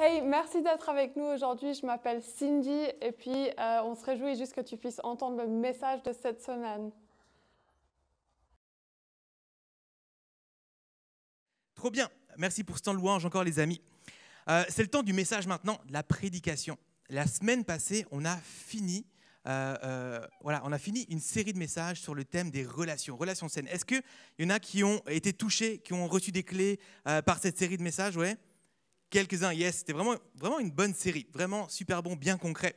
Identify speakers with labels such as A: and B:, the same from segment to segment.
A: Hey, merci d'être avec nous aujourd'hui. Je m'appelle Cindy et puis on se réjouit juste que tu puisses entendre le message de cette semaine.
B: Trop bien, merci pour ce temps de louange encore les amis. C'est le temps du message maintenant, de la prédication. La semaine passée, on a fini une série de messages sur le thème des relations saines. Est-ce qu'il y en a qui ont été touchés, qui ont reçu des clés par cette série de messages? Ouais. Quelques-uns, yes, c'était vraiment une bonne série, vraiment super bon, bien concret.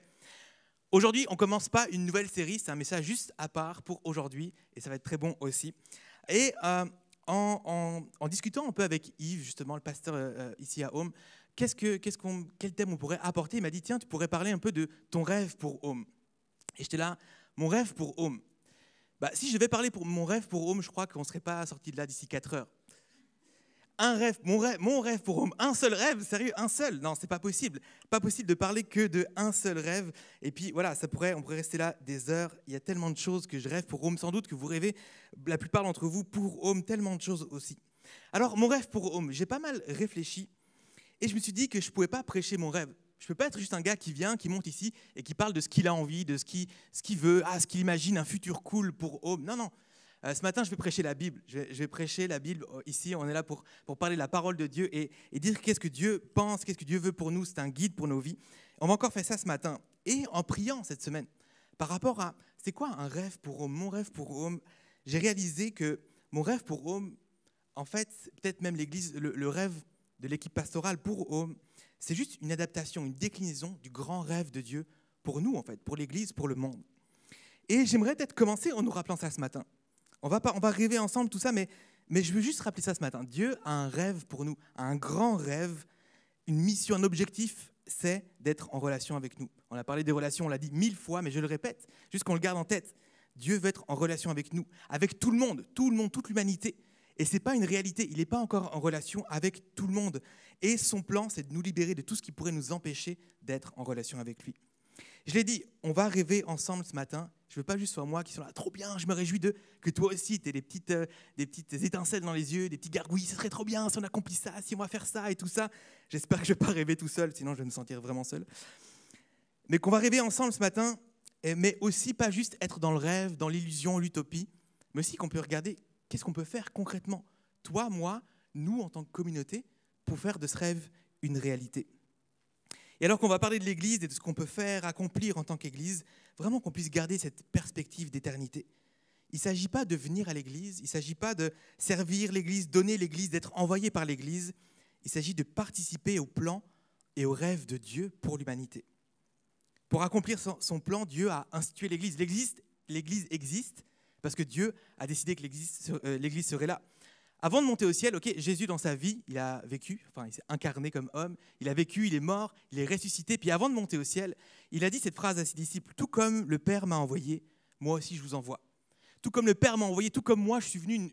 B: Aujourd'hui, on ne commence pas une nouvelle série, c'est un message juste à part pour aujourd'hui, et ça va être très bon aussi. Et en discutant un peu avec Yves, justement, le pasteur ici à Home, quel thème on pourrait apporter? Il m'a dit, tiens, tu pourrais parler un peu de ton rêve pour Home. Et j'étais là, mon rêve pour Home. Bah, si je devais parler pour mon rêve pour Home, je crois qu'on ne serait pas sorti de là d'ici 4 heures. Un rêve, mon rêve pour Home, un seul rêve, sérieux, un seul. Non, c'est pas possible. Pas possible de parler que de un seul rêve. Et puis voilà, on pourrait rester là des heures. Il y a tellement de choses que je rêve pour Home, sans doute que vous rêvez, la plupart d'entre vous, pour Home, tellement de choses aussi. Alors, mon rêve pour Home, j'ai pas mal réfléchi et je me suis dit que je pouvais pas prêcher mon rêve. Je peux pas être juste un gars qui vient, qui monte ici et qui parle de ce qu'il a envie, de ce qu'il veut, ce qu'il imagine, un futur cool pour Home. Non, non. Ce matin, je vais prêcher la Bible. Je vais prêcher la Bible ici. On est là pour parler de la parole de Dieu et dire qu'est-ce que Dieu pense, qu'est-ce que Dieu veut pour nous. C'est un guide pour nos vies. On va encore faire ça ce matin. Et en priant cette semaine, par rapport à c'est quoi un rêve pour Home, mon rêve pour Home, j'ai réalisé que mon rêve pour Home, en fait, peut-être même l'Église, le rêve de l'équipe pastorale pour Home, c'est juste une adaptation, une déclinaison du grand rêve de Dieu pour nous, en fait, pour l'Église, pour le monde. Et j'aimerais peut-être commencer en nous rappelant ça ce matin. On va rêver ensemble tout ça, mais je veux juste rappeler ça ce matin. Dieu a un rêve pour nous, un grand rêve, une mission, un objectif, c'est d'être en relation avec nous. On a parlé des relations, on l'a dit 1000 fois, mais je le répète, juste qu'on le garde en tête. Dieu veut être en relation avec nous, avec tout le monde, toute l'humanité. Et ce n'est pas une réalité, il n'est pas encore en relation avec tout le monde. Et son plan, c'est de nous libérer de tout ce qui pourrait nous empêcher d'être en relation avec lui. Je l'ai dit, on va rêver ensemble ce matin. Je ne veux pas juste soit moi qui sont là, trop bien, je me réjouis que toi aussi, tu aies des petites étincelles dans les yeux, des petits gargouilles, ce serait trop bien si on accomplit ça, si on va faire ça et tout ça. J'espère que je ne vais pas rêver tout seul, sinon je vais me sentir vraiment seul. Mais qu'on va rêver ensemble ce matin, mais aussi pas juste être dans le rêve, dans l'illusion, l'utopie, mais aussi qu'on peut regarder qu'est-ce qu'on peut faire concrètement, toi, moi, nous en tant que communauté, pour faire de ce rêve une réalité. Et alors qu'on va parler de l'Église et de ce qu'on peut faire, accomplir en tant qu'Église, vraiment qu'on puisse garder cette perspective d'éternité. Il ne s'agit pas de venir à l'Église, il ne s'agit pas de servir l'Église, donner l'Église, d'être envoyé par l'Église. Il s'agit de participer au plan et au rêve de Dieu pour l'humanité. Pour accomplir son plan, Dieu a institué l'Église. L'Église existe parce que Dieu a décidé que l'Église serait là. Avant de monter au ciel, Jésus dans sa vie, il a vécu, il s'est incarné comme homme, il a vécu, il est mort, il est ressuscité. Puis avant de monter au ciel, il a dit cette phrase à ses disciples, tout comme le Père m'a envoyé, moi aussi je vous envoie. Tout comme le Père m'a envoyé, tout comme moi je suis venu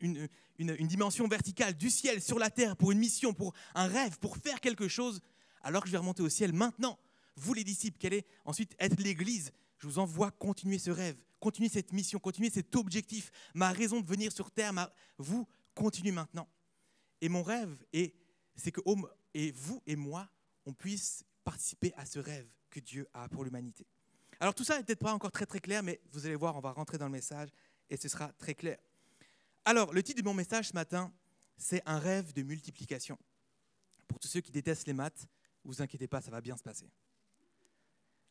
B: une dimension verticale du ciel sur la terre pour une mission, pour un rêve, pour faire quelque chose, alors que je vais remonter au ciel maintenant. Vous les disciples, qui allez ensuite être l'Église, je vous envoie continuer ce rêve, continuer cette mission, continuer cet objectif, ma raison de venir sur terre, vous continue maintenant. Et mon rêve, c'est que vous et moi, on puisse participer à ce rêve que Dieu a pour l'humanité. Alors tout ça n'est peut-être pas encore très très clair, mais vous allez voir, on va rentrer dans le message et ce sera très clair. Alors, le titre de mon message ce matin, c'est un rêve de multiplication. Pour tous ceux qui détestent les maths, ne vous inquiétez pas, ça va bien se passer.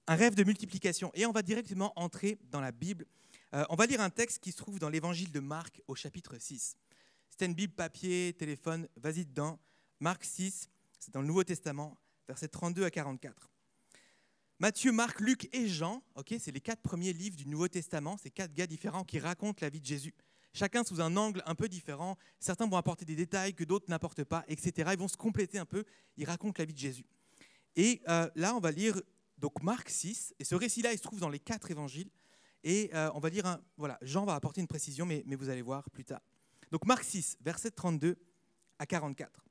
B: Un rêve de multiplication. Et on va directement entrer dans la Bible. On va lire un texte qui se trouve dans l'évangile de Marc au chapitre 6. C'était une Bible papier, téléphone, vas-y dedans. Marc 6, c'est dans le Nouveau Testament, versets 32 à 44. Matthieu, Marc, Luc et Jean, c'est les 4 premiers livres du Nouveau Testament, c'est 4 gars différents qui racontent la vie de Jésus. Chacun sous un angle un peu différent. Certains vont apporter des détails que d'autres n'apportent pas, etc. Ils vont se compléter un peu, ils racontent la vie de Jésus. Et là, on va lire donc Marc 6, et ce récit-là, il se trouve dans les 4 évangiles. Et on va lire, Jean va apporter une précision, mais vous allez voir plus tard. Donc Marc 6, versets 32 à 44.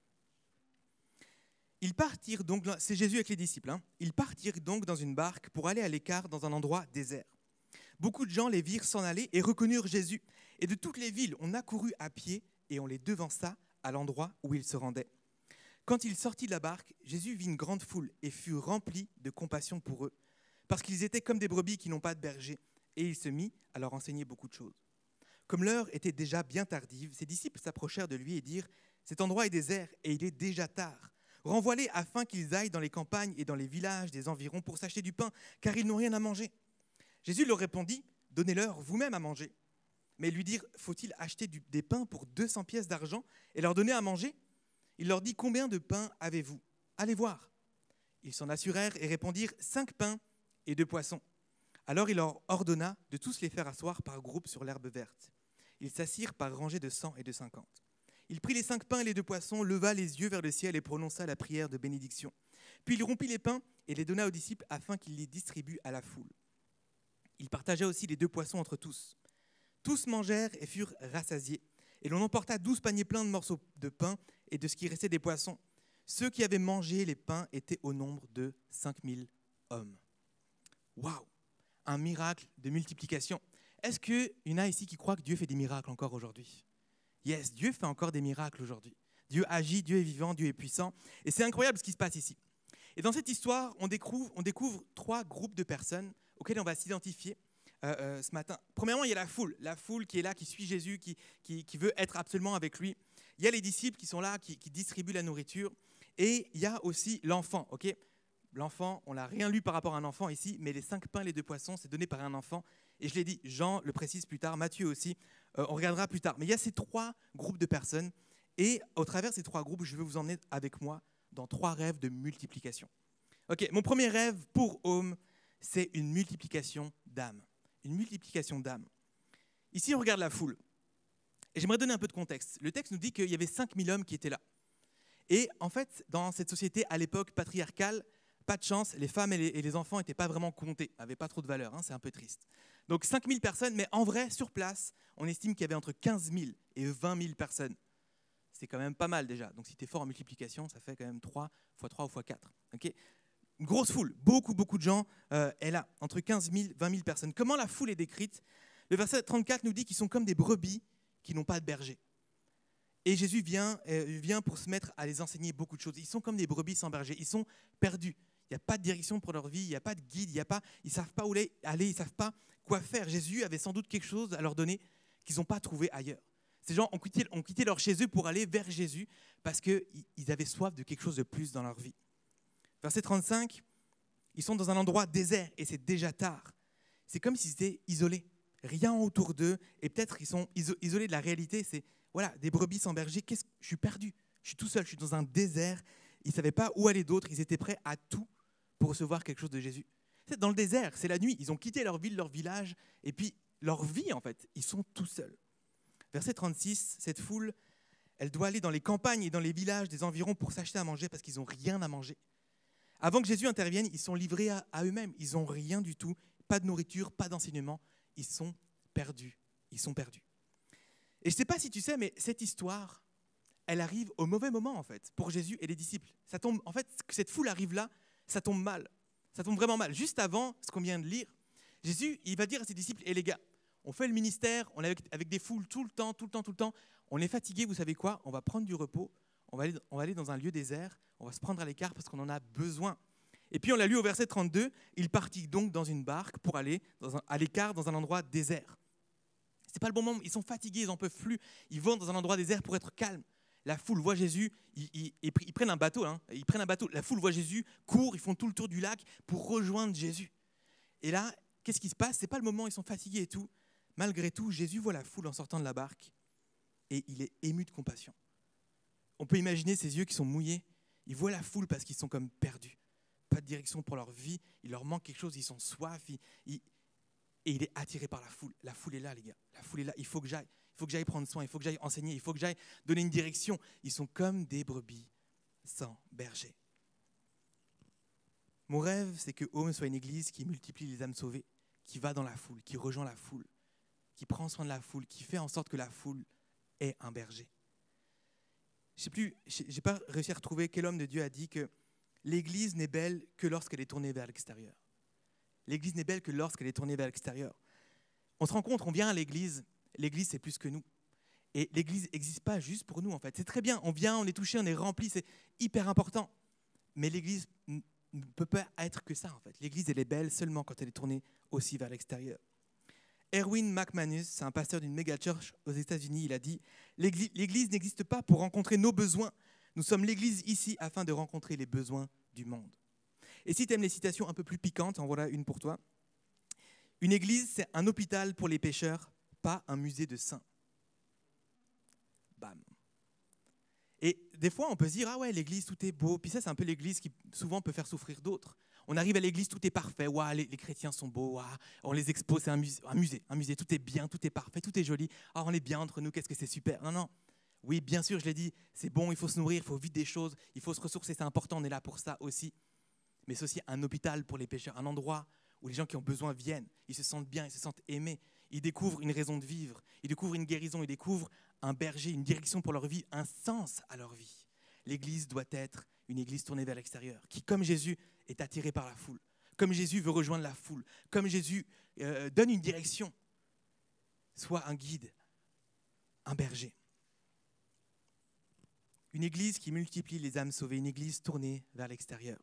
B: Ils partirent donc, c'est Jésus avec les disciples, ils partirent donc dans une barque pour aller à l'écart dans un endroit désert. Beaucoup de gens les virent s'en aller et reconnurent Jésus. Et de toutes les villes, on accourut à pied et on les devança à l'endroit où ils se rendaient. Quand il sortit de la barque, Jésus vit une grande foule et fut rempli de compassion pour eux, parce qu'ils étaient comme des brebis qui n'ont pas de berger, et il se mit à leur enseigner beaucoup de choses. Comme l'heure était déjà bien tardive, ses disciples s'approchèrent de lui et dirent « Cet endroit est désert et il est déjà tard. Renvoie-les afin qu'ils aillent dans les campagnes et dans les villages des environs pour s'acheter du pain, car ils n'ont rien à manger. » Jésus leur répondit « Donnez-leur vous-même à manger. » Mais ils lui dirent « Faut-il acheter des pains pour 200 pièces d'argent et leur donner à manger ?» Il leur dit « Combien de pains avez-vous ? Allez voir. » Ils s'en assurèrent et répondirent « 5 pains et 2 poissons. » Alors il leur ordonna de tous les faire asseoir par groupe sur l'herbe verte. Ils s'assirent par rangées de 100 et de 50. Il prit les 5 pains et les 2 poissons, leva les yeux vers le ciel et prononça la prière de bénédiction. Puis il rompit les pains et les donna aux disciples afin qu'ils les distribuent à la foule. Il partagea aussi les 2 poissons entre tous. Tous mangèrent et furent rassasiés. Et l'on emporta 12 paniers pleins de morceaux de pain et de ce qui restait des poissons. Ceux qui avaient mangé les pains étaient au nombre de 5000 hommes. Waouh! Un miracle de multiplication. Est-ce qu'il y en a ici qui croient que Dieu fait des miracles encore aujourd'hui? Yes, Dieu fait encore des miracles aujourd'hui. Dieu agit, Dieu est vivant, Dieu est puissant. Et c'est incroyable ce qui se passe ici. Et dans cette histoire, on découvre 3 groupes de personnes auxquels on va s'identifier ce matin. Premièrement, il y a la foule qui est là, qui suit Jésus, qui veut être absolument avec lui. Il y a les disciples qui sont là, qui distribuent la nourriture. Et il y a aussi l'enfant, ok? L'enfant, on n'a rien lu par rapport à un enfant ici, mais les 5 pains et les 2 poissons, c'est donné par un enfant. Et je l'ai dit, Jean le précise plus tard, Matthieu aussi, on regardera plus tard. Mais il y a ces 3 groupes de personnes. Et au travers de ces 3 groupes, je veux vous emmener avec moi dans 3 rêves de multiplication. Ok, mon premier rêve pour Home, c'est une multiplication d'âmes. Une multiplication d'âmes. Ici, on regarde la foule. Et j'aimerais donner un peu de contexte. Le texte nous dit qu'il y avait 5000 hommes qui étaient là. Et en fait, dans cette société à l'époque patriarcale, pas de chance, les femmes et les enfants n'étaient pas vraiment comptés, n'avaient pas trop de valeur, hein, c'est un peu triste. Donc 5000 personnes, mais en vrai, sur place, on estime qu'il y avait entre 15 000 et 20 000 personnes. C'est quand même pas mal déjà. Donc si tu es fort en multiplication, ça fait quand même 3 x 3 ou x 4. Okay, une grosse foule, beaucoup de gens est là, entre 15 000 et 20 000 personnes. Comment la foule est décrite? Le verset 34 nous dit qu'ils sont comme des brebis qui n'ont pas de berger. Et Jésus vient pour se mettre à les enseigner beaucoup de choses. Ils sont comme des brebis sans berger, ils sont perdus. Il n'y a pas de direction pour leur vie, il n'y a pas de guide, ils ne savent pas où aller, ils ne savent pas quoi faire. Jésus avait sans doute quelque chose à leur donner qu'ils n'ont pas trouvé ailleurs. Ces gens ont quitté leur chez eux pour aller vers Jésus parce qu'ils avaient soif de quelque chose de plus dans leur vie. Verset 35, ils sont dans un endroit désert et c'est déjà tard. C'est comme s'ils étaient isolés, rien autour d'eux et peut-être ils sont isolés de la réalité. C'est voilà, des brebis sans berger, je suis perdu, je suis tout seul, je suis dans un désert. Ils ne savaient pas où aller d'autre, ils étaient prêts à tout pour recevoir quelque chose de Jésus. C'est dans le désert, c'est la nuit, ils ont quitté leur ville, leur village, et puis leur vie en fait, ils sont tout seuls. Verset 36, cette foule, elle doit aller dans les campagnes et dans les villages des environs pour s'acheter à manger parce qu'ils n'ont rien à manger. Avant que Jésus intervienne, ils sont livrés à eux-mêmes, ils n'ont rien du tout, pas de nourriture, pas d'enseignement, ils sont perdus, Et je ne sais pas si tu sais, mais cette histoire, elle arrive au mauvais moment en fait, pour Jésus et les disciples. Ça tombe, en fait, que cette foule arrive là, ça tombe mal. Ça tombe vraiment mal. Juste avant ce qu'on vient de lire, Jésus, il va dire à ses disciples, les gars, on fait le ministère, on est avec des foules tout le temps, on est fatigué, vous savez quoi? On va prendre du repos, on va aller dans un lieu désert, on va se prendre à l'écart parce qu'on en a besoin. Et puis on l'a lu au verset 32, il partit donc dans une barque pour aller à l'écart dans un endroit désert. C'est pas le bon moment, ils sont fatigués, ils n'en peuvent plus, ils vont dans un endroit désert pour être calmes. La foule voit Jésus, ils prennent un bateau, la foule voit Jésus, court, ils font tout le tour du lac pour rejoindre Jésus. Et là, qu'est-ce qui se passe? C'est pas le moment, ils sont fatigués et tout. Malgré tout, Jésus voit la foule en sortant de la barque et il est ému de compassion. On peut imaginer ses yeux qui sont mouillés. Il voit la foule parce qu'ils sont comme perdus. Pas de direction pour leur vie, il leur manque quelque chose, ils sont soif. Et il est attiré par la foule. La foule est là, les gars. La foule est là, il faut que j'aille. Il faut que j'aille prendre soin, il faut que j'aille enseigner, il faut que j'aille donner une direction. Ils sont comme des brebis sans berger. Mon rêve, c'est que Home soit une église qui multiplie les âmes sauvées, qui va dans la foule, qui rejoint la foule, qui prend soin de la foule, qui fait en sorte que la foule est un berger. Je n'ai pas réussi à retrouver quel homme de Dieu a dit que l'église n'est belle que lorsqu'elle est tournée vers l'extérieur. L'église n'est belle que lorsqu'elle est tournée vers l'extérieur. On se rend compte, on vient à l'église, l'église c'est plus que nous. Et l'Église n'existe pas juste pour nous, en fait. C'est très bien, on vient, on est touché, on est rempli, c'est hyper important. Mais l'Église ne peut pas être que ça, en fait. L'Église, elle est belle seulement quand elle est tournée aussi vers l'extérieur. Erwin McManus, c'est un pasteur d'une méga church aux États-Unis, il a dit « L'Église n'existe pas pour rencontrer nos besoins. Nous sommes l'Église ici afin de rencontrer les besoins du monde. » Et si tu aimes les citations un peu plus piquantes, en voilà une pour toi. Une église, c'est un hôpital pour les pécheurs, pas un musée de saints. Bam. Et des fois, on peut se dire, ah ouais, l'église, tout est beau. Puis ça, c'est un peu l'église qui souvent peut faire souffrir d'autres. On arrive à l'église, tout est parfait. Ouah, les chrétiens sont beaux. Ouah, on les expose, c'est un musée. Tout est bien, tout est parfait, tout est joli. Ah, on est bien entre nous, qu'est-ce que c'est super. Non, non. Oui, bien sûr, je l'ai dit, c'est bon, il faut se nourrir, il faut vivre des choses, il faut se ressourcer, c'est important, on est là pour ça aussi. Mais c'est aussi un hôpital pour les pécheurs, un endroit où les gens qui ont besoin viennent, ils se sentent bien, ils se sentent aimés, ils découvrent une raison de vivre, ils découvrent une guérison, ils découvrent un berger, une direction pour leur vie, un sens à leur vie. L'église doit être une église tournée vers l'extérieur, qui, comme Jésus, est attirée par la foule, comme Jésus veut rejoindre la foule, comme Jésus donne une direction, soit un guide, un berger. Une église qui multiplie les âmes sauvées, une église tournée vers l'extérieur.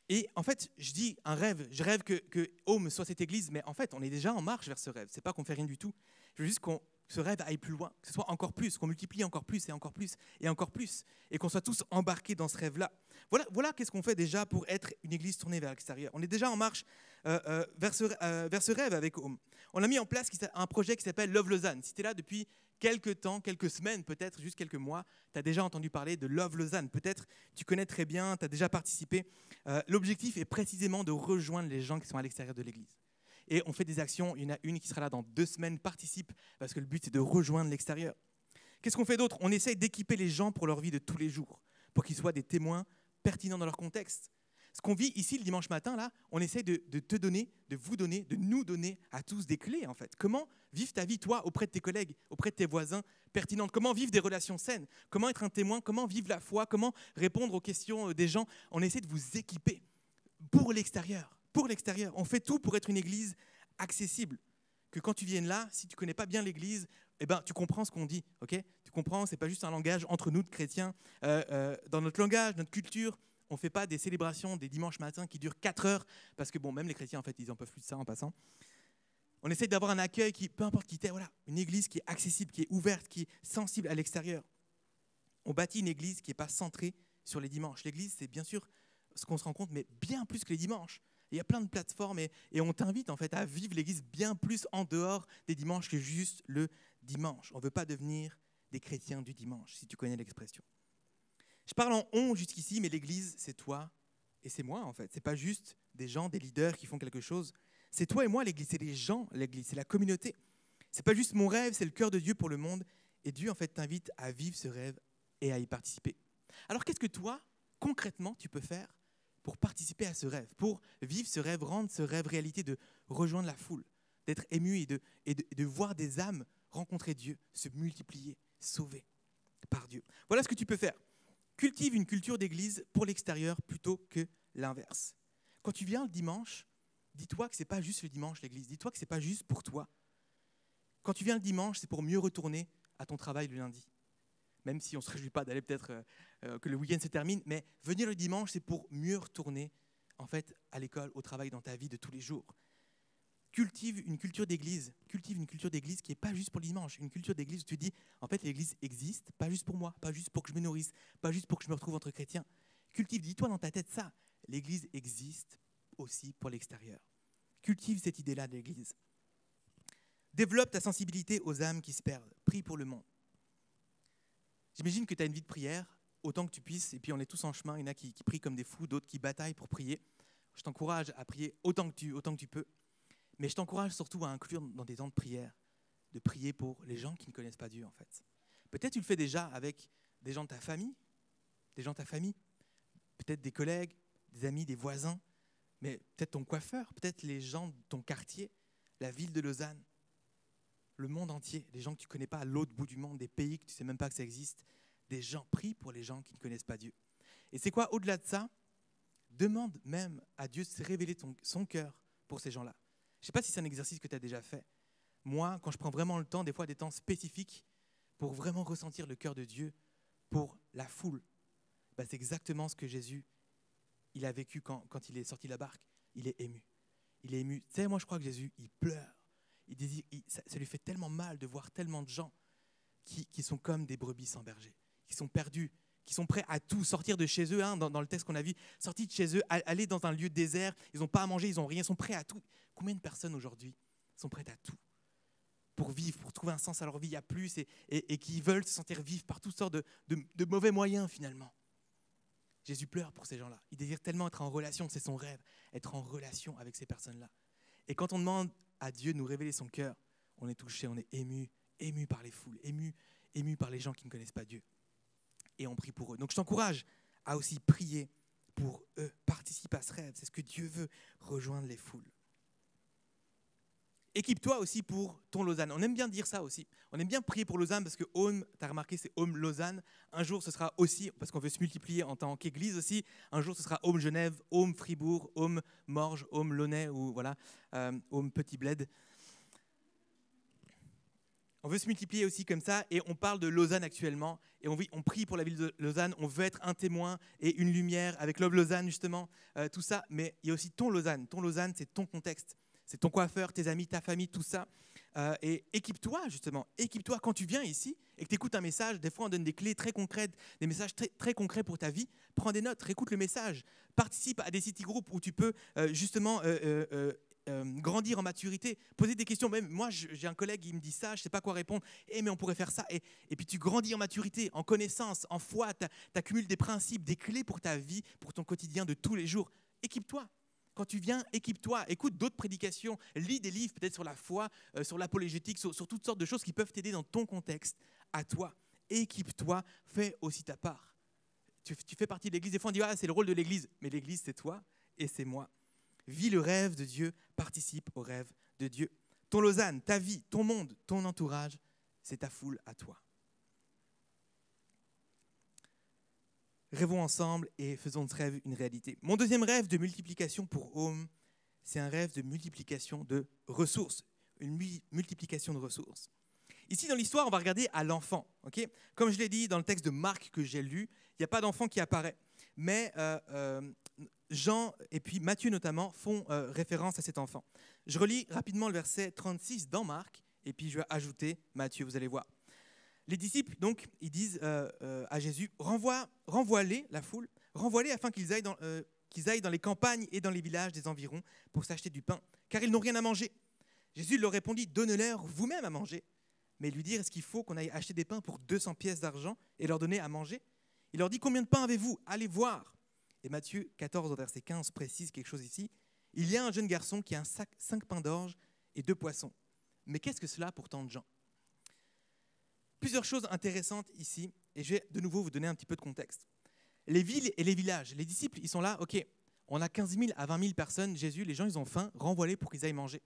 B: Et en fait, je dis un rêve. Je rêve que Home soit cette église, mais en fait, on est déjà en marche vers ce rêve. C'est pas qu'on fait rien du tout. Je veux juste que ce rêve aille plus loin, que ce soit encore plus, qu'on multiplie encore plus et encore plus et encore plus, et qu'on soit tous embarqués dans ce rêve-là. Voilà qu'est-ce qu'on fait déjà pour être une église tournée vers l'extérieur. On est déjà en marche vers ce rêve avec Home. On a mis en place un projet qui s'appelle Love Lausanne. Si tu es là depuis quelques temps, quelques semaines, peut-être juste quelques mois, tu as déjà entendu parler de Love Lausanne. Peut-être tu connais très bien, tu as déjà participé. L'objectif est précisément de rejoindre les gens qui sont à l'extérieur de l'église. Et on fait des actions, il y en a une qui sera là dans 2 semaines, participe, parce que le but c'est de rejoindre l'extérieur. Qu'est-ce qu'on fait d'autre? On essaye d'équiper les gens pour leur vie de tous les jours, pour qu'ils soient des témoins pertinents dans leur contexte. Ce qu'on vit ici le dimanche matin, là, on essaie de te donner, de vous donner, de nous donner à tous des clés en fait. Comment vivre ta vie, toi, auprès de tes collègues, auprès de tes voisins, pertinentes? Comment vivre des relations saines? Comment être un témoin? Comment vivre la foi? Comment répondre aux questions des gens? On essaie de vous équiper pour l'extérieur. Pour l'extérieur. On fait tout pour être une église accessible. Que quand tu viennes là, si tu ne connais pas bien l'église, eh ben, tu comprends ce qu'on dit. Okay? Tu comprends, ce n'est pas juste un langage entre nous de chrétiens. Dans notre langage, notre culture, on ne fait pas des célébrations des dimanches matins qui durent 4 heures, parce que bon, même les chrétiens, en fait, ils n'en peuvent plus de ça en passant. On essaie d'avoir un accueil qui, peu importe qui t'es, voilà, une église qui est accessible, qui est ouverte, qui est sensible à l'extérieur. On bâtit une église qui n'est pas centrée sur les dimanches. L'église, c'est bien sûr ce qu'on se rend compte, mais bien plus que les dimanches. Il y a plein de plateformes et on t'invite en fait à vivre l'église bien plus en dehors des dimanches que juste le dimanche. On ne veut pas devenir des chrétiens du dimanche, si tu connais l'expression. Je parle en on jusqu'ici, mais l'église, c'est toi et c'est moi en fait. Ce n'est pas juste des gens, des leaders qui font quelque chose. C'est toi et moi l'église, c'est les gens, l'église, c'est la communauté. Ce n'est pas juste mon rêve, c'est le cœur de Dieu pour le monde. Et Dieu en fait t'invite à vivre ce rêve et à y participer. Alors qu'est-ce que toi, concrètement, tu peux faire pour participer à ce rêve, pour vivre ce rêve, rendre ce rêve réalité, de rejoindre la foule, d'être ému et de voir des âmes rencontrer Dieu, se multiplier, sauver par Dieu. Voilà ce que tu peux faire. Cultive une culture d'église pour l'extérieur plutôt que l'inverse. Quand tu viens le dimanche, dis-toi que ce n'est pas juste le dimanche l'église, dis-toi que ce n'est pas juste pour toi. Quand tu viens le dimanche, c'est pour mieux retourner à ton travail le lundi. Même si on ne se réjouit pas d'aller peut-être que le week-end se termine, mais venir le dimanche, c'est pour mieux retourner en fait, à l'école, au travail, dans ta vie de tous les jours. Cultive une culture d'église qui n'est pas juste pour le dimanche, une culture d'église où tu dis, en fait, l'église existe, pas juste pour moi, pas juste pour que je me nourrisse, pas juste pour que je me retrouve entre chrétiens. Cultive, dis-toi dans ta tête ça, l'église existe aussi pour l'extérieur. Cultive cette idée-là de l'église. Développe ta sensibilité aux âmes qui se perdent. Prie pour le monde. J'imagine que tu as une vie de prière, autant que tu puisses, et puis on est tous en chemin, il y en a qui prient comme des fous, d'autres qui bataillent pour prier. Je t'encourage à prier autant que tu peux, mais je t'encourage surtout à inclure dans des temps de prière, de prier pour les gens qui ne connaissent pas Dieu en fait. Peut-être tu le fais déjà avec des gens de ta famille, peut-être des collègues, des amis, des voisins, mais peut-être ton coiffeur, peut-être les gens de ton quartier, la ville de Lausanne. Le monde entier, les gens que tu ne connais pas à l'autre bout du monde, des pays que tu ne sais même pas que ça existe, des gens prient pour les gens qui ne connaissent pas Dieu. Et c'est quoi, au-delà de ça, demande même à Dieu de se révéler son cœur pour ces gens-là. Je ne sais pas si c'est un exercice que tu as déjà fait. Moi, quand je prends vraiment le temps, des fois des temps spécifiques, pour vraiment ressentir le cœur de Dieu pour la foule. C'est exactement ce que Jésus il a vécu quand il est sorti de la barque. Il est ému. Il est ému. Tu sais, moi je crois que Jésus, il pleure. Ça lui fait tellement mal de voir tellement de gens qui sont comme des brebis sans berger, qui sont perdus, qui sont prêts à tout, sortir de chez eux, dans le texte qu'on a vu, sortir de chez eux, aller dans un lieu désert, ils n'ont pas à manger, ils n'ont rien, ils sont prêts à tout. Combien de personnes aujourd'hui sont prêtes à tout pour vivre, pour trouver un sens à leur vie, à plus, et qui veulent se sentir vivre par toutes sortes de mauvais moyens finalement. Jésus pleure pour ces gens-là. Il désire tellement être en relation, c'est son rêve, être en relation avec ces personnes-là. Et quand on demande à Dieu de nous révéler son cœur, on est touché, on est ému par les foules, ému par les gens qui ne connaissent pas Dieu. Et on prie pour eux. Donc je t'encourage à aussi prier pour eux, participe à ce rêve, c'est ce que Dieu veut, rejoindre les foules. Équipe-toi aussi pour ton Lausanne. On aime bien dire ça aussi. On aime bien prier pour Lausanne parce que Home, tu as remarqué, c'est Home Lausanne. Un jour, ce sera aussi, parce qu'on veut se multiplier en tant qu'église aussi, un jour, ce sera Home Genève, Home Fribourg, Home Morges, Home Launay ou voilà, Home Petit Bled. On veut se multiplier aussi comme ça et on parle de Lausanne actuellement et on prie pour la ville de Lausanne. On veut être un témoin et une lumière avec Love Lausanne justement, tout ça. Mais il y a aussi ton Lausanne. Ton Lausanne, c'est ton contexte. C'est ton coiffeur, tes amis, ta famille, tout ça. Et équipe-toi justement. Équipe-toi quand tu viens ici et que tu écoutes un message. Des fois, on donne des clés très concrètes, des messages très, très concrets pour ta vie. Prends des notes, réécoute le message. Participe à des city groups où tu peux justement grandir en maturité. Poser des questions. Même moi, j'ai un collègue qui me dit ça, je ne sais pas quoi répondre. Mais on pourrait faire ça. Et puis tu grandis en maturité, en connaissance, en foi. Tu accumules des principes, des clés pour ta vie, pour ton quotidien de tous les jours. Équipe-toi. Quand tu viens, équipe-toi, écoute d'autres prédications, lis des livres peut-être sur la foi, sur l'apologétique, sur toutes sortes de choses qui peuvent t'aider dans ton contexte, à toi. Équipe-toi, fais aussi ta part. Tu fais partie de l'église, des fois on dit « Ah, c'est le rôle de l'église », mais l'église c'est toi et c'est moi. Vis le rêve de Dieu, participe au rêve de Dieu. Ton Lausanne, ta vie, ton monde, ton entourage, c'est ta foule à toi. Rêvons ensemble et faisons de ce rêve une réalité. Mon deuxième rêve de multiplication pour Home, c'est un rêve de multiplication de ressources, une multiplication de ressources. Ici, dans l'histoire, on va regarder à l'enfant. Okay, comme je l'ai dit dans le texte de Marc que j'ai lu, il n'y a pas d'enfant qui apparaît. Mais Jean et puis Matthieu notamment font référence à cet enfant. Je relis rapidement le verset 36 dans Marc et puis je vais ajouter Matthieu, vous allez voir. Les disciples, donc, ils disent à Jésus, renvoie-les, la foule, renvoie-les afin qu'ils aillent dans les campagnes et dans les villages des environs pour s'acheter du pain, car ils n'ont rien à manger. Jésus leur répondit, donnez-leur vous-même à manger. Mais lui dire, est-ce qu'il faut qu'on aille acheter des pains pour 200 pièces d'argent et leur donner à manger? Il leur dit, combien de pains avez-vous? Allez voir. Et Matthieu 14, au verset 15, précise quelque chose ici. Il y a un jeune garçon qui a 5 pains d'orge et 2 poissons. Mais qu'est-ce que cela pour tant de gens? Plusieurs choses intéressantes ici, et je vais de nouveau vous donner un petit peu de contexte. Les villes et les villages, les disciples, ils sont là, ok, on a 15 000 à 20 000 personnes, Jésus, les gens, ils ont faim, renvoie-les pour qu'ils aillent manger.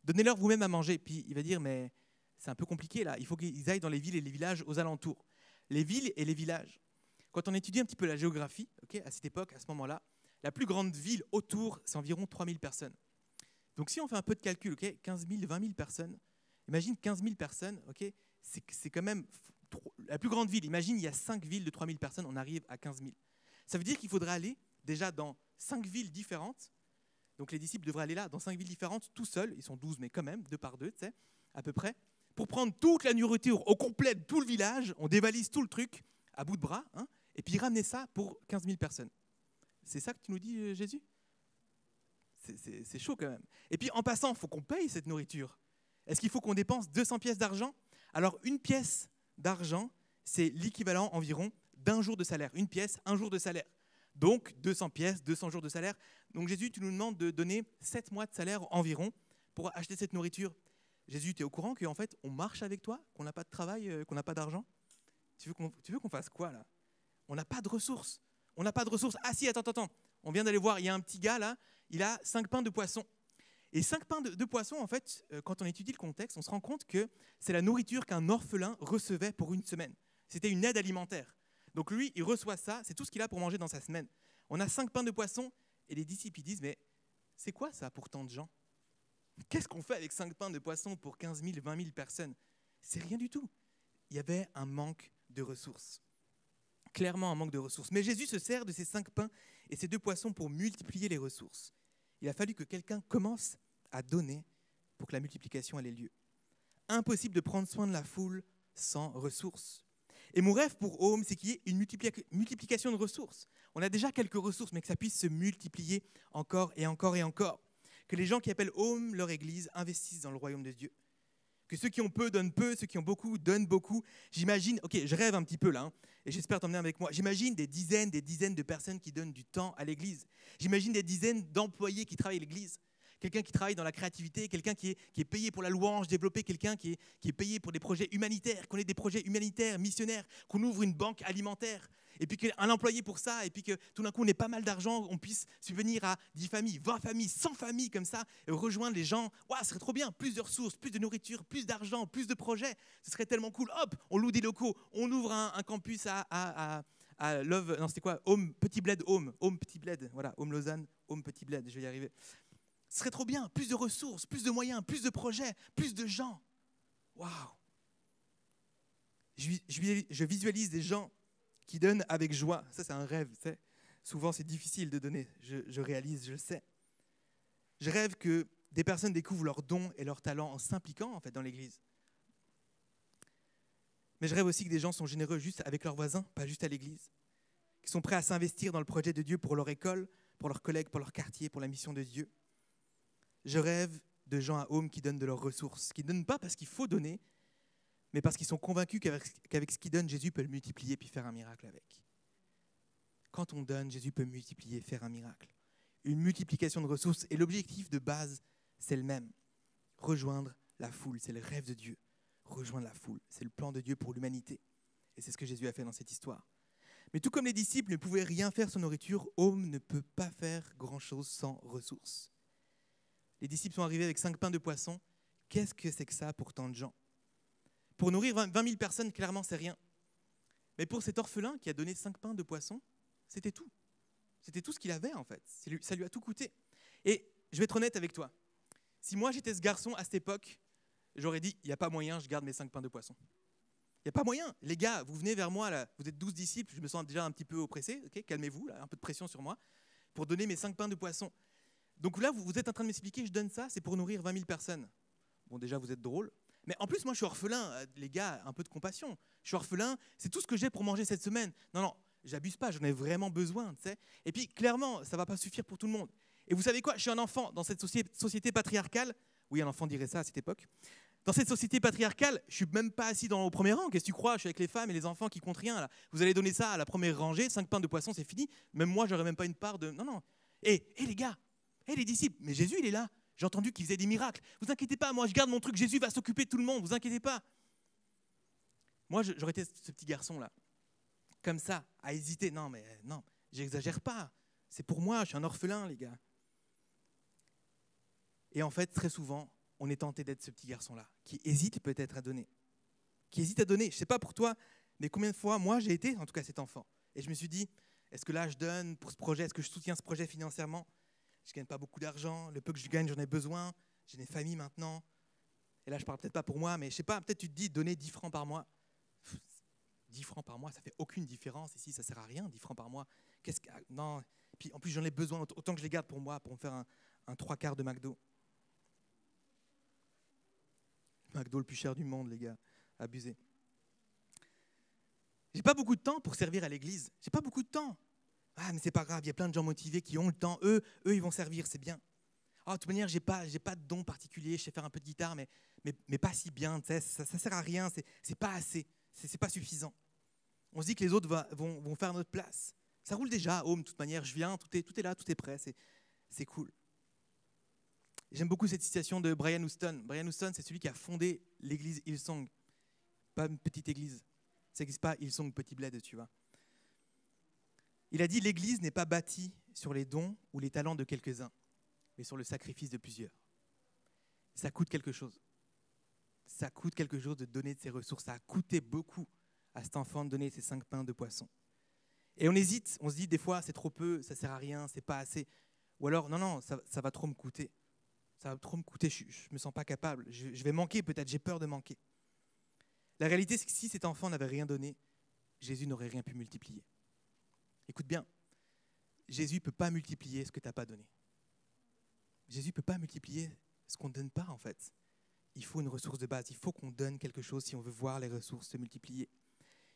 B: Donnez-leur vous-même à manger. Puis il va dire, mais c'est un peu compliqué là, il faut qu'ils aillent dans les villes et les villages aux alentours. Les villes et les villages. Quand on étudie un petit peu la géographie, okay, à cette époque, à ce moment-là, la plus grande ville autour, c'est environ 3 000 personnes. Donc si on fait un peu de calcul, okay, 15 000, 20 000 personnes, imagine 15 000 personnes, okay, c'est quand même la plus grande ville. Imagine, il y a 5 villes de 3 000 personnes, on arrive à 15 000. Ça veut dire qu'il faudrait aller déjà dans 5 villes différentes. Donc les disciples devraient aller là, dans 5 villes différentes, tout seuls. Ils sont 12, mais quand même, 2 par 2, tu sais, à peu près. Pour prendre toute la nourriture au complet de tout le village, on dévalise tout le truc à bout de bras, hein, et puis ramener ça pour 15 000 personnes. C'est ça que tu nous dis, Jésus? C'est chaud quand même. Et puis en passant, il faut qu'on paye cette nourriture. Est-ce qu'il faut qu'on dépense 200 pièces d'argent? Alors, une pièce d'argent, c'est l'équivalent environ d'1 jour de salaire. Une pièce, 1 jour de salaire. Donc, 200 pièces, 200 jours de salaire. Donc, Jésus, tu nous demandes de donner 7 mois de salaire environ pour acheter cette nourriture. Jésus, tu es au courant qu'en fait, on marche avec toi, qu'on n'a pas de travail, qu'on n'a pas d'argent? Tu veux qu'on fasse quoi, là? On n'a pas de ressources. On n'a pas de ressources. Ah si, attends. On vient d'aller voir, il y a un petit gars, là, il a 5 pains de poisson. Et 5 pains de poisson, en fait, quand on étudie le contexte, on se rend compte que c'est la nourriture qu'un orphelin recevait pour une semaine. C'était une aide alimentaire. Donc lui, il reçoit ça, c'est tout ce qu'il a pour manger dans sa semaine. On a 5 pains de poisson, et les disciples ils disent, mais c'est quoi ça pour tant de gens? Qu'est-ce qu'on fait avec 5 pains de poisson pour 15 000, 20 000 personnes? C'est rien du tout. il y avait un manque de ressources. Clairement un manque de ressources. Mais Jésus se sert de ces 5 pains et ces 2 poissons pour multiplier les ressources. Il a fallu que quelqu'un commence à donner pour que la multiplication ait lieu. Impossible de prendre soin de la foule sans ressources. Et mon rêve pour Home, c'est qu'il y ait une multiplication de ressources. On a déjà quelques ressources, mais que ça puisse se multiplier encore et encore et encore. Que les gens qui appellent Home leur église investissent dans le royaume de Dieu. Que ceux qui ont peu donnent peu, ceux qui ont beaucoup donnent beaucoup. J'imagine, ok, je rêve un petit peu là, hein, et j'espère t'emmener avec moi. J'imagine des dizaines de personnes qui donnent du temps à l'église. J'imagine des dizaines d'employés qui travaillent à l'église. Quelqu'un qui travaille dans la créativité, quelqu'un qui est payé pour la louange développée, quelqu'un qui est payé pour des projets humanitaires, qu'on ait des projets humanitaires, missionnaires, qu'on ouvre une banque alimentaire, et puis qu'un employé pour ça, et puis que tout d'un coup on ait pas mal d'argent, on puisse subvenir à 10 familles, 20 familles, 100 familles comme ça, et rejoindre les gens. Waouh, ce serait trop bien, plus de ressources, plus de nourriture, plus d'argent, plus de projets, ce serait tellement cool. Hop, on loue des locaux, on ouvre un campus à Love, non c'était quoi, Home, Petit Bled, Home Petit Bled, voilà, Home Lausanne, Home Petit Bled, je vais y arriver. Ce serait trop bien, plus de ressources, plus de moyens, plus de projets, plus de gens. Waouh! Je visualise des gens qui donnent avec joie. Ça, c'est un rêve. Tu sais. Souvent, c'est difficile de donner. Je réalise, je le sais. Je rêve que des personnes découvrent leurs dons et leurs talents en s'impliquant en fait, dans l'Église. Mais je rêve aussi que des gens sont généreux juste avec leurs voisins, pas juste à l'Église. Qui sont prêts à s'investir dans le projet de Dieu pour leur école, pour leurs collègues, pour leur quartier, pour la mission de Dieu. Je rêve de gens à Home qui donnent de leurs ressources, qui ne donnent pas parce qu'il faut donner, mais parce qu'ils sont convaincus qu'avec ce qu'ils donnent, Jésus peut le multiplier puis faire un miracle avec. Quand on donne, Jésus peut multiplier, faire un miracle. Une multiplication de ressources. Et l'objectif de base, c'est le même. Rejoindre la foule, c'est le rêve de Dieu. Rejoindre la foule, c'est le plan de Dieu pour l'humanité. Et c'est ce que Jésus a fait dans cette histoire. Mais tout comme les disciples ne pouvaient rien faire sans nourriture, Home ne peut pas faire grand-chose sans ressources. Les disciples sont arrivés avec 5 pains de poisson. Qu'est-ce que c'est que ça pour tant de gens? Pour nourrir 20 000 personnes, clairement, c'est rien. Mais pour cet orphelin qui a donné 5 pains de poisson, c'était tout. C'était tout ce qu'il avait, en fait. Ça lui a tout coûté. Et je vais être honnête avec toi. Si moi, j'étais ce garçon à cette époque, j'aurais dit, il n'y a pas moyen, je garde mes 5 pains de poisson. Il n'y a pas moyen. Les gars, vous venez vers moi, là, vous êtes 12 disciples, je me sens déjà un petit peu oppressé. Okay, calmez-vous, là, un peu de pression sur moi, pour donner mes 5 pains de poisson. Donc là, vous êtes en train de m'expliquer, je donne ça, c'est pour nourrir 20 000 personnes. Bon, déjà, vous êtes drôle. Mais en plus, moi, je suis orphelin. Les gars, un peu de compassion. Je suis orphelin, c'est tout ce que j'ai pour manger cette semaine. Non, j'abuse pas, j'en ai vraiment besoin. Tu sais. Et puis, clairement, ça ne va pas suffire pour tout le monde. Et vous savez quoi? Je suis un enfant dans cette société patriarcale. Oui, un enfant dirait ça à cette époque. Dans cette société patriarcale, je ne suis même pas assis au premier rang. Qu'est-ce que tu crois? Je suis avec les femmes et les enfants qui comptent rien. Là. Vous allez donner ça à la première rangée, 5 pains de poisson, c'est fini. Même moi, je n'aurais même pas une part de... Non. Et les gars, les disciples, mais Jésus, il est là. J'ai entendu qu'il faisait des miracles. Vous inquiétez pas, moi, je garde mon truc. Jésus va s'occuper de tout le monde. Vous inquiétez pas. Moi, j'aurais été ce petit garçon-là, comme ça, à hésiter. Non, j'exagère pas. C'est pour moi, je suis un orphelin, les gars. Et en fait, très souvent, on est tenté d'être ce petit garçon-là, qui hésite peut-être à donner. Je ne sais pas pour toi, mais combien de fois, moi, j'ai été, en tout cas, cet enfant. Et je me suis dit, est-ce que là, je donne pour ce projet? Est-ce que je soutiens ce projet financièrement? Je ne gagne pas beaucoup d'argent. Le peu que je gagne, j'en ai besoin. J'ai des familles maintenant. Et là, je ne parle peut-être pas pour moi, mais je ne sais pas, peut-être tu te dis, donner 10 francs par mois. 10 francs par mois, ça ne fait aucune différence. Ici, ça ne sert à rien, 10 francs par mois. Non. Et puis, en plus, j'en ai besoin, autant que je les garde pour moi, pour me faire un 3/4 de McDo. McDo le plus cher du monde, les gars. Abusé. J'ai pas beaucoup de temps pour servir à l'église. J'ai pas beaucoup de temps. Ah, mais c'est pas grave, il y a plein de gens motivés qui ont le temps. Eux, ils vont servir, c'est bien. Oh, de toute manière, j'ai pas de don particulier. Je sais faire un peu de guitare, mais pas si bien. Ça sert à rien. C'est pas assez. C'est pas suffisant. On se dit que les autres vont faire notre place. Ça roule déjà. De toute manière, je viens, tout est là, tout est prêt. C'est cool. J'aime beaucoup cette citation de Brian Houston. Brian Houston, c'est celui qui a fondé l'église Hillsong. Pas une petite église. Ça n'existe pas Hillsong Petit Bled, tu vois. Il a dit, l'église n'est pas bâtie sur les dons ou les talents de quelques-uns, mais sur le sacrifice de plusieurs. Ça coûte quelque chose. Ça coûte quelque chose de donner de ses ressources. Ça a coûté beaucoup à cet enfant de donner ses 5 pains de poisson. Et on hésite, on se dit des fois, c'est trop peu, ça ne sert à rien, c'est pas assez. Ou alors, non, ça va trop me coûter. Ça va trop me coûter, je ne me sens pas capable. Je vais manquer peut-être, j'ai peur de manquer. La réalité, c'est que si cet enfant n'avait rien donné, Jésus n'aurait rien pu multiplier. Écoute bien, Jésus ne peut pas multiplier ce que tu n'as pas donné. Jésus ne peut pas multiplier ce qu'on ne donne pas, en fait. Il faut une ressource de base. Il faut qu'on donne quelque chose si on veut voir les ressources se multiplier.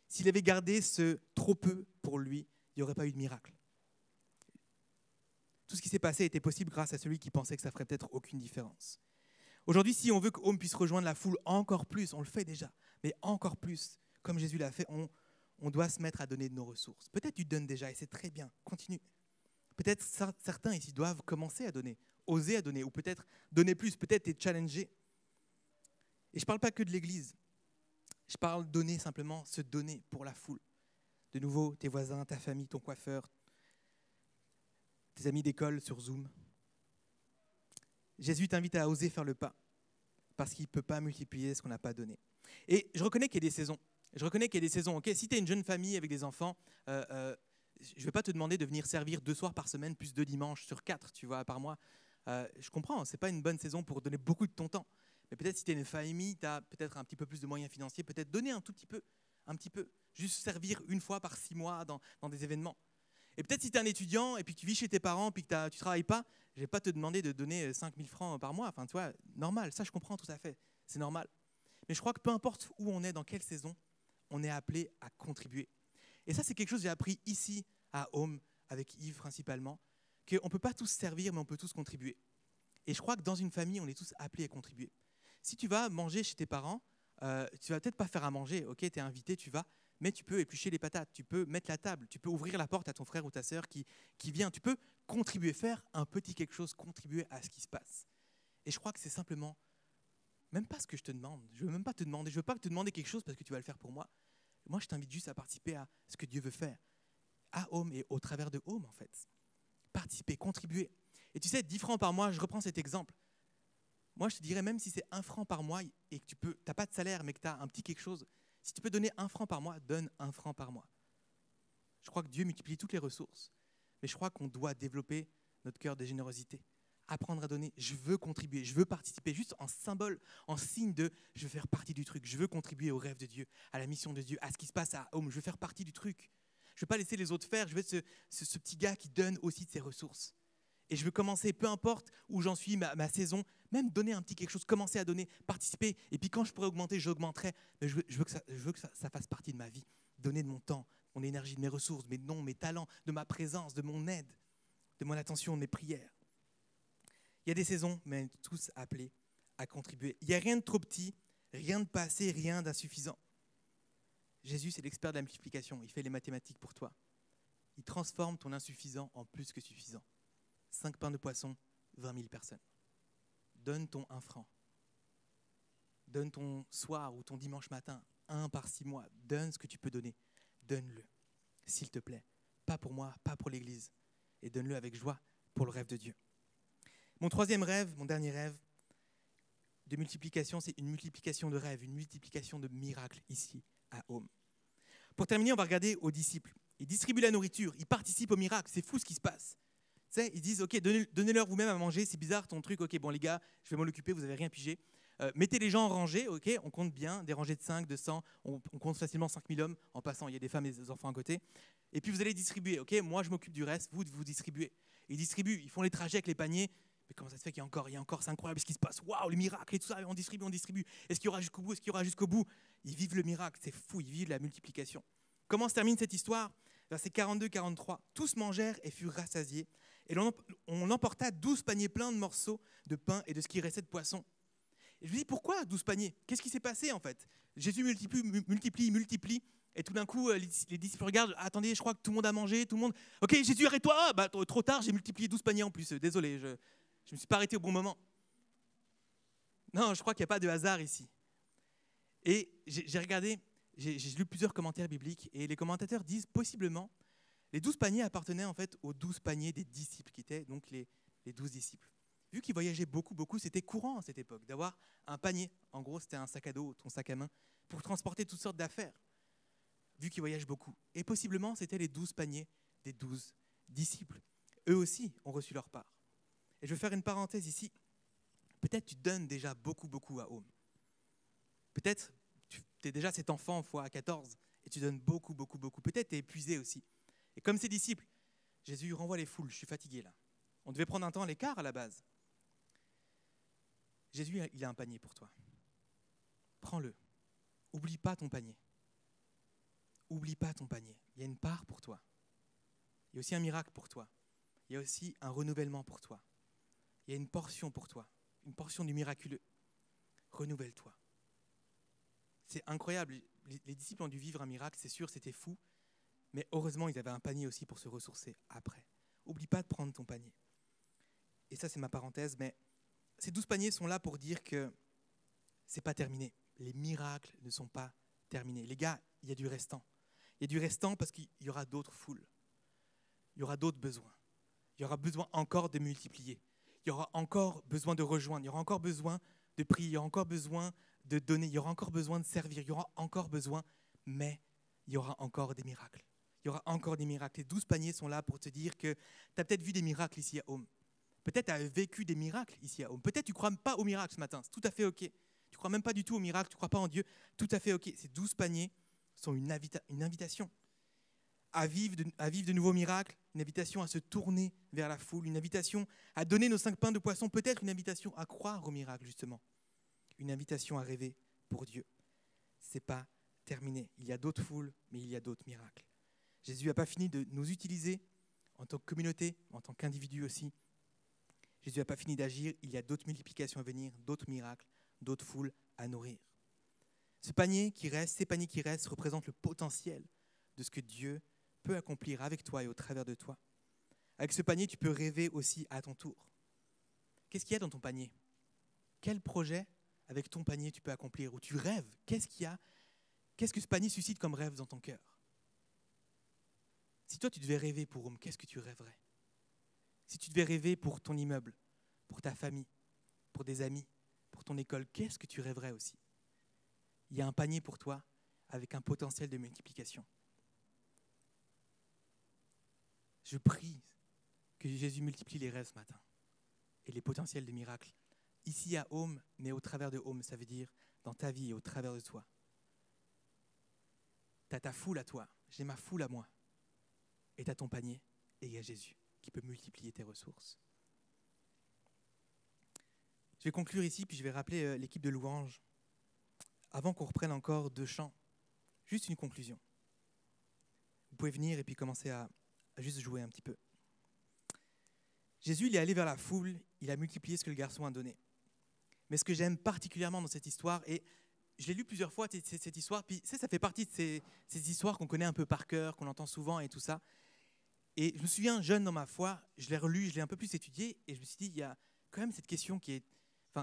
B: S'il avait gardé ce trop peu pour lui, il n'y aurait pas eu de miracle. Tout ce qui s'est passé était possible grâce à celui qui pensait que ça ferait peut-être aucune différence. Aujourd'hui, si on veut que Home puisse rejoindre la foule encore plus, on le fait déjà, mais encore plus, comme Jésus l'a fait, on doit se mettre à donner de nos ressources. Peut-être tu donnes déjà et c'est très bien, continue. Peut-être certains ici doivent commencer à donner, oser à donner, ou peut-être donner plus, peut-être être challengé. Et je ne parle pas que de l'Église, je parle donner simplement, se donner pour la foule. De nouveau, tes voisins, ta famille, ton coiffeur, tes amis d'école sur Zoom. Jésus t'invite à oser faire le pas, parce qu'il ne peut pas multiplier ce qu'on n'a pas donné. Et je reconnais qu'il y a des saisons. Okay, si tu es une jeune famille avec des enfants, je ne vais pas te demander de venir servir 2 soirs par semaine, plus 2 dimanches sur 4, tu vois, par mois. Je comprends, ce n'est pas une bonne saison pour donner beaucoup de ton temps. Mais peut-être si tu es une famille, tu as peut-être un petit peu plus de moyens financiers, peut-être donner un tout petit peu, juste servir 1 fois par 6 mois dans des événements. Et peut-être si tu es un étudiant et puis que tu vis chez tes parents puis que tu ne travailles pas, je ne vais pas te demander de donner 5 000 francs par mois. Enfin, tu vois, normal, ça je comprends tout à fait, c'est normal. Mais je crois que peu importe où on est, dans quelle saison, on est appelé à contribuer. Et ça, c'est quelque chose que j'ai appris ici à Home, avec Yves principalement, qu'on ne peut pas tous servir, mais on peut tous contribuer. Et je crois que dans une famille, on est tous appelés à contribuer. Si tu vas manger chez tes parents, tu ne vas peut-être pas faire à manger, ok, tu es invité, tu vas, mais tu peux éplucher les patates, tu peux mettre la table, tu peux ouvrir la porte à ton frère ou ta sœur qui vient, tu peux contribuer, faire un petit quelque chose, contribuer à ce qui se passe. Et je crois que c'est simplement, même pas ce que je te demande, je ne veux même pas te demander, je ne veux pas te demander quelque chose parce que tu vas le faire pour moi. Moi, je t'invite juste à participer à ce que Dieu veut faire, à Home et au travers de Home en fait. Participer, contribuer. Et tu sais, 10 francs par mois, je reprends cet exemple. Moi, je te dirais, même si c'est 1 franc par mois et que tu n'as pas de salaire, mais que tu as un petit quelque chose, si tu peux donner 1 franc par mois, donne 1 franc par mois. Je crois que Dieu multiplie toutes les ressources, mais je crois qu'on doit développer notre cœur de générosité, apprendre à donner. Je veux contribuer, je veux participer, juste en symbole, en signe de je veux faire partie du truc, je veux contribuer au rêve de Dieu, à la mission de Dieu, à ce qui se passe à Home, je veux faire partie du truc. Je ne veux pas laisser les autres faire, je veux être ce petit gars qui donne aussi de ses ressources. Et je veux commencer, peu importe où j'en suis, ma saison, même donner un petit quelque chose, commencer à donner, participer. Et puis quand je pourrais augmenter, j'augmenterai. Mais je veux que ça fasse partie de ma vie. Donner de mon temps, mon énergie, de mes ressources, mes dons, mes talents, de ma présence, de mon aide, de mon attention, de mes prières. Il y a des saisons, mais on est tous appelés à contribuer. Il n'y a rien de trop petit, rien de pas assez, rien d'insuffisant. Jésus, c'est l'expert de la multiplication. Il fait les mathématiques pour toi. Il transforme ton insuffisant en plus que suffisant. 5 pains de poisson, 20 000 personnes. Donne ton 1 franc. Donne ton soir ou ton dimanche matin, 1 par 6 mois. Donne ce que tu peux donner. Donne-le, s'il te plaît. Pas pour moi, pas pour l'Église. Et donne-le avec joie pour le rêve de Dieu. Mon 3e rêve, mon dernier rêve de multiplication, c'est une multiplication de rêves, une multiplication de miracles ici à Home. Pour terminer, on va regarder aux disciples. Ils distribuent la nourriture, ils participent au miracle. C'est fou ce qui se passe. Tu sais, ils disent, ok, donnez-leur vous-même à manger, c'est bizarre ton truc, ok, bon les gars, je vais m'en occuper, vous n'avez rien pigé. Mettez les gens en rangée, ok, on compte bien, des rangées de 5, de 100, on compte facilement 5000 hommes en passant, il y a des femmes et des enfants à côté. Et puis vous allez distribuer, ok, moi je m'occupe du reste, vous distribuez. Ils distribuent, ils font les trajets avec les paniers, mais comment ça se fait qu'il y a encore, c'est incroyable ce qui se passe, waouh, le miracle et tout ça, on distribue. Est-ce qu'il y aura jusqu'au bout, Ils vivent le miracle, c'est fou, ils vivent la multiplication. Comment se termine cette histoire ? Versets 42-43, tous mangèrent et furent rassasiés. Et on emporta 12 paniers pleins de morceaux de pain et de ce qui restait de poisson. Et je me dis, pourquoi 12 paniers ? Qu'est-ce qui s'est passé en fait ? Jésus multiplie. Et tout d'un coup, les disciples regardent, attendez, je crois que tout le monde a mangé, tout le monde... Ok, Jésus, arrête-toi. Trop tard, j'ai multiplié 12 paniers en plus. Désolé, je ne me suis pas arrêté au bon moment. Non, je crois qu'il n'y a pas de hasard ici. Et j'ai regardé, j'ai lu plusieurs commentaires bibliques et les commentateurs disent possiblement les 12 paniers appartenaient en fait aux 12 paniers des disciples, qui étaient donc les 12 disciples. Vu qu'ils voyageaient beaucoup, c'était courant à cette époque d'avoir un panier. En gros, c'était un sac à dos, ton sac à main, pour transporter toutes sortes d'affaires, vu qu'ils voyagent beaucoup. Et possiblement, c'était les 12 paniers des 12 disciples. Eux aussi ont reçu leur part. Et je vais faire une parenthèse ici. Peut-être tu donnes déjà beaucoup à Home. Peut-être tu es déjà cet enfant fois 14 et tu donnes beaucoup, beaucoup, beaucoup. Peut-être tu es épuisé aussi. Et comme ses disciples, Jésus renvoie les foules, je suis fatigué là. On devait prendre un temps à l'écart à la base. Jésus, il a un panier pour toi. Prends-le. Oublie pas ton panier. Oublie pas ton panier. Il y a une part pour toi. Il y a aussi un miracle pour toi. Il y a aussi un renouvellement pour toi. Il y a une portion pour toi. Une portion du miraculeux. Renouvelle-toi. C'est incroyable. Les disciples ont dû vivre un miracle, c'est sûr, c'était fou. Mais heureusement, ils avaient un panier aussi pour se ressourcer après. Oublie pas de prendre ton panier. Et ça, c'est ma parenthèse, mais ces 12 paniers sont là pour dire que c'est pas terminé. Les miracles ne sont pas terminés. Les gars, il y a du restant. Il y a du restant parce qu'il y aura d'autres foules. Il y aura d'autres besoins. Il y aura besoin encore de multiplier. Il y aura encore besoin de rejoindre. Il y aura encore besoin de prier. Il y aura encore besoin de donner. Il y aura encore besoin de servir. Il y aura encore besoin, mais il y aura encore des miracles. Il y aura encore des miracles. Les 12 paniers sont là pour te dire que tu as peut-être vu des miracles ici à Home. Peut-être tu as vécu des miracles ici à Home. Peut-être tu ne crois pas aux miracles ce matin. C'est tout à fait OK. Tu ne crois même pas du tout aux miracles. Tu ne crois pas en Dieu. Tout à fait OK. Ces 12 paniers sont une invitation à vivre de nouveaux miracles, une invitation à se tourner vers la foule, une invitation à donner nos 5 pains de poisson, peut-être une invitation à croire aux miracles, justement. Une invitation à rêver pour Dieu. Ce n'est pas terminé. Il y a d'autres foules, mais il y a d'autres miracles. Jésus n'a pas fini de nous utiliser en tant que communauté, en tant qu'individu aussi. Jésus n'a pas fini d'agir. Il y a d'autres multiplications à venir, d'autres miracles, d'autres foules à nourrir. Ces paniers qui restent représentent le potentiel de ce que Dieu peut accomplir avec toi et au travers de toi. Avec ce panier, tu peux rêver aussi à ton tour. Qu'est-ce qu'il y a dans ton panier ? Quel projet avec ton panier tu peux accomplir ? Ou tu rêves ? Qu'est-ce qu'il y a ? Qu'est-ce que ce panier suscite comme rêve dans ton cœur ? Si toi, tu devais rêver pour Home, qu'est-ce que tu rêverais ? Si tu devais rêver pour ton immeuble, pour ta famille, pour des amis, pour ton école, qu'est-ce que tu rêverais aussi ? Il y a un panier pour toi avec un potentiel de multiplication. Je prie que Jésus multiplie les rêves ce matin et les potentiels de miracles. Ici à Home, mais au travers de Home, ça veut dire dans ta vie et au travers de toi. Tu as ta foule à toi, j'ai ma foule à moi. Et tu as ton panier et il y a Jésus qui peut multiplier tes ressources. Je vais conclure ici, puis je vais rappeler l'équipe de louanges. Avant qu'on reprenne encore 2 chants, juste une conclusion. Vous pouvez venir et puis commencer à juste jouer un petit peu. Jésus, il est allé vers la foule, il a multiplié ce que le garçon a donné. Mais ce que j'aime particulièrement dans cette histoire, et je l'ai lu plusieurs fois, cette histoire, puis ça fait partie de ces histoires qu'on connaît un peu par cœur, qu'on entend souvent et tout ça. Et je me souviens, jeune dans ma foi, je l'ai relu, je l'ai un peu plus étudié, et je me suis dit, il y a quand même cette question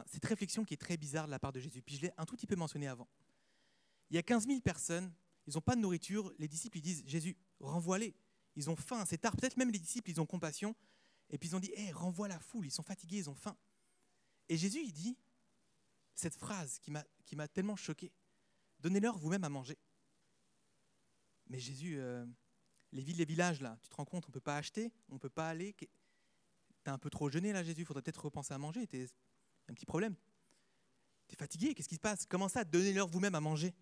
B: cette réflexion qui est très bizarre de la part de Jésus. Puis je l'ai un tout petit peu mentionné avant. Il y a 15 000 personnes, ils n'ont pas de nourriture, les disciples ils disent, Jésus, renvoie-les. Ils ont faim, c'est tard. Peut-être même les disciples, ils ont compassion. Et puis ils ont dit, renvoie la foule, ils sont fatigués, ils ont faim. Et Jésus, il dit cette phrase qui m'a tellement choqué. Donnez-leur vous-même à manger. Mais Jésus, les villes, les villages, là, tu te rends compte, on ne peut pas acheter, on ne peut pas aller. T'es un peu trop jeûné, là, Jésus, il faudrait peut-être repenser à manger. T'as un petit problème. T'es fatigué, qu'est-ce qui se passe ? Comment ça, donnez-leur vous-même à manger ?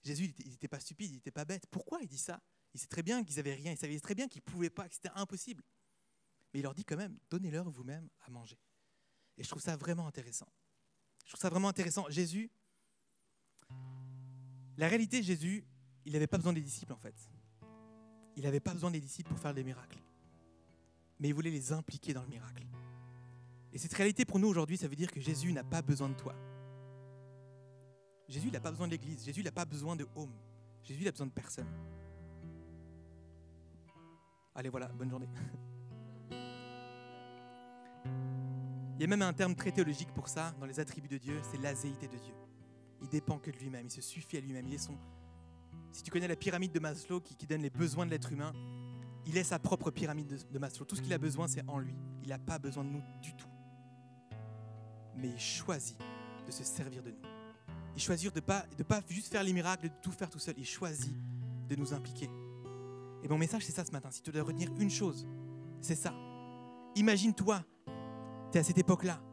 B: Jésus, il n'était pas stupide, il n'était pas bête. Pourquoi il dit ça ? Il sait très bien qu'ils n'avaient rien, il savait très bien qu'ils ne pouvaient pas, que c'était impossible. Mais il leur dit quand même, donnez-leur vous-même à manger. Et je trouve ça vraiment intéressant. Jésus, la réalité, Jésus, il n'avait pas besoin des disciples en fait. Il n'avait pas besoin des disciples pour faire des miracles. Mais il voulait les impliquer dans le miracle. Et cette réalité pour nous aujourd'hui, ça veut dire que Jésus n'a pas besoin de toi. Jésus, il n'a pas besoin de l'église. Jésus, il n'a pas besoin de Home. Jésus, il a besoin de personne. Allez, voilà, bonne journée. Il y a même un terme très théologique pour ça, dans les attributs de Dieu, c'est l'azéité de Dieu. Il dépend que de lui-même, il se suffit à lui-même. Si tu connais la pyramide de Maslow qui donne les besoins de l'être humain, il est sa propre pyramide de Maslow. Tout ce qu'il a besoin, c'est en lui. Il n'a pas besoin de nous du tout. Mais il choisit de se servir de nous. Il choisit de pas juste faire les miracles, de tout faire tout seul. Il choisit de nous impliquer. Et mon message, c'est ça ce matin. Si tu dois retenir une chose, c'est ça. Imagine-toi, tu es à cette époque-là.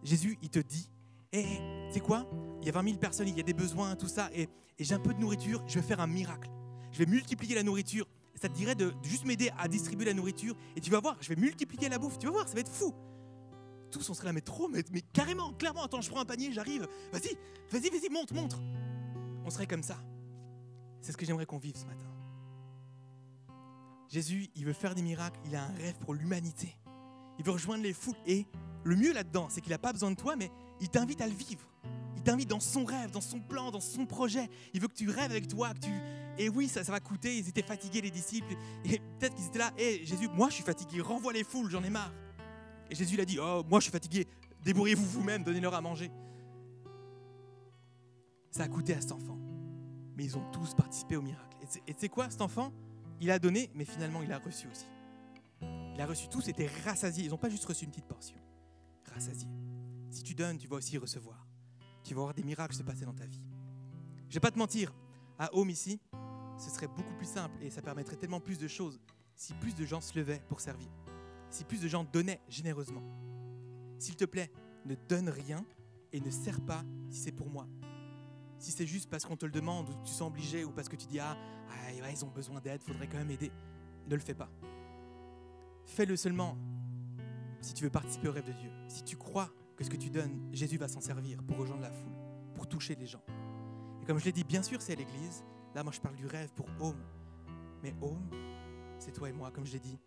B: Jésus, il te dit, c'est quoi ? il y a 20 000 personnes, il y a des besoins, tout ça, et j'ai un peu de nourriture, je vais faire un miracle. Je vais multiplier la nourriture. Ça te dirait de juste m'aider à distribuer la nourriture, et tu vas voir, je vais multiplier la bouffe, tu vas voir, ça va être fou. Tous, on serait là, mais trop, mais carrément, clairement, attends, je prends un panier, j'arrive, vas-y, montre. On serait comme ça. C'est ce que j'aimerais qu'on vive ce matin. Jésus, il veut faire des miracles, il a un rêve pour l'humanité. Il veut rejoindre les foules, et le mieux là-dedans, c'est qu'il n'a pas besoin de toi, mais il t'invite à le vivre. Il t'invite dans son rêve, dans son plan, dans son projet. Il veut que tu rêves avec toi, Et oui, ça va coûter, ils étaient fatigués les disciples, et peut-être qu'ils étaient là, Jésus, moi je suis fatigué, renvoie les foules, j'en ai marre. Et Jésus l'a dit, oh, moi je suis fatigué, débrouillez-vous vous-même, donnez-leur à manger. Ça a coûté à cet enfant, mais ils ont tous participé au miracle. Et tu sais quoi, cet enfant, il a donné, mais finalement il a reçu aussi. Il a reçu, tous étaient rassasiés, ils n'ont pas juste reçu une petite portion, rassasiés. Si tu donnes, tu vas aussi recevoir. Tu vas voir des miracles se passer dans ta vie. Je ne vais pas te mentir, à Home ici, ce serait beaucoup plus simple et ça permettrait tellement plus de choses si plus de gens se levaient pour servir, si plus de gens donnaient généreusement. S'il te plaît, ne donne rien et ne sers pas si c'est pour moi. Si c'est juste parce qu'on te le demande ou que tu sens obligé ou parce que tu dis ouais, ils ont besoin d'aide, il faudrait quand même aider, ne le fais pas. Fais-le seulement si tu veux participer au rêve de Dieu, si tu crois que ce que tu donnes, Jésus va s'en servir pour rejoindre la foule, pour toucher les gens. Et comme je l'ai dit, bien sûr, c'est à l'église. Là, moi, je parle du rêve pour Home. Mais Home, c'est toi et moi, comme je l'ai dit.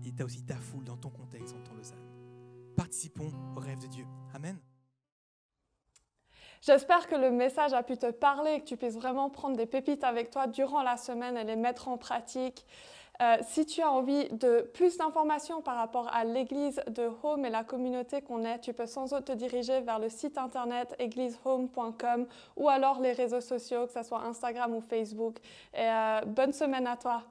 B: Et tu as aussi ta foule dans ton contexte, dans ton Lausanne. Participons au rêve de Dieu. Amen.
A: J'espère que le message a pu te parler, que tu puisses vraiment prendre des pépites avec toi durant la semaine et les mettre en pratique. Si tu as envie de plus d'informations par rapport à l'église de Home et la communauté qu'on est, tu peux sans doute te diriger vers le site internet églisehome.com ou alors les réseaux sociaux, que ce soit Instagram ou Facebook. Et bonne semaine à toi.